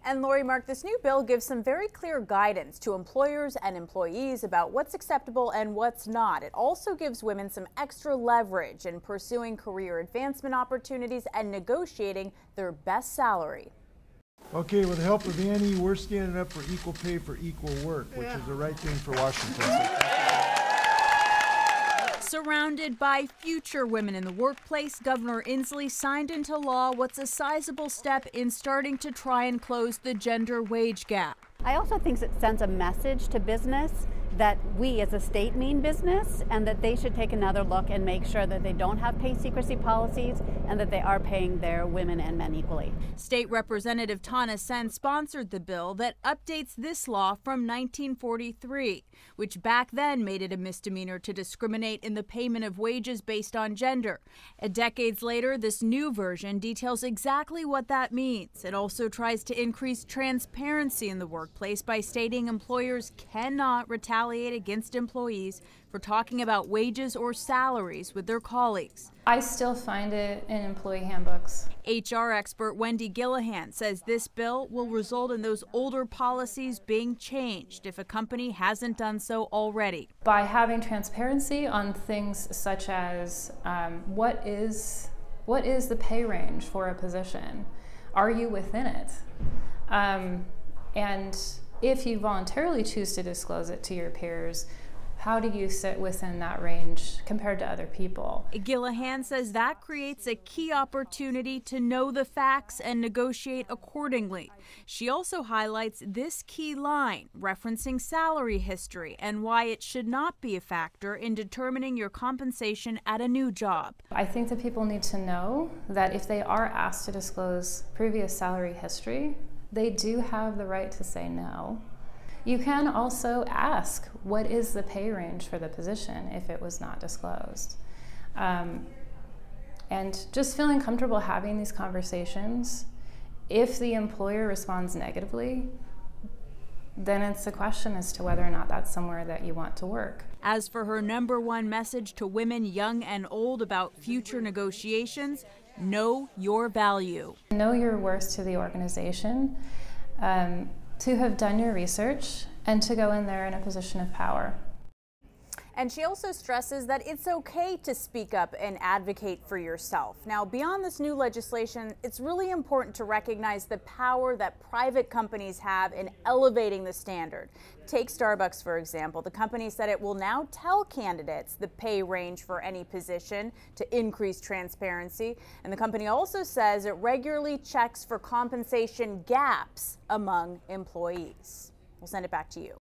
And Lori, Mark, this new bill gives some very clear guidance to employers and employees about what's acceptable and what's not. It also gives women some extra leverage in pursuing career advancement opportunities and negotiating their best salary. Okay, with the help of Annie, we're standing up for equal pay for equal work, which is the right thing for Washington. Surrounded by future women in the workplace, Governor Inslee signed into law what's a sizable step in starting to try and close the gender wage gap. I also think it sends a message to business that we as a state mean business and that they should take another look and make sure that they don't have pay secrecy policies and that they are paying their women and men equally. State Representative Tana Sen sponsored the bill that updates this law from 1943, which back then made it a misdemeanor to discriminate in the payment of wages based on gender. Decades later, this new version details exactly what that means. It also tries to increase transparency in the workplace by stating employers cannot retaliate against employees for talking about wages or salaries with their colleagues. I still find it in employee handbooks. HR expert Wendy Gillihan says this bill will result in those older policies being changed if a company hasn't done so already. By having transparency on things such as what is the pay range for a position? Are you within it? And if you voluntarily choose to disclose it to your peers, how do you sit within that range compared to other people? Gillihan says that creates a key opportunity to know the facts and negotiate accordingly. She also highlights this key line referencing salary history and why it should not be a factor in determining your compensation at a new job. I think that people need to know that if they are asked to disclose previous salary history, they do have the right to say no. You can also ask, what is the pay range for the position if it was not disclosed? And just feeling comfortable having these conversations. If the employer responds negatively, then it's a question as to whether or not that's somewhere that you want to work. As for her #1 message to women young and old about future negotiations, know your value. Know your worth to the organization, to have done your research, and to go in there in a position of power. And she also stresses that it's okay to speak up and advocate for yourself. Now, beyond this new legislation, it's really important to recognize the power that private companies have in elevating the standard. Take Starbucks, for example. The company said it will now tell candidates the pay range for any position to increase transparency. And the company also says it regularly checks for compensation gaps among employees. We'll send it back to you.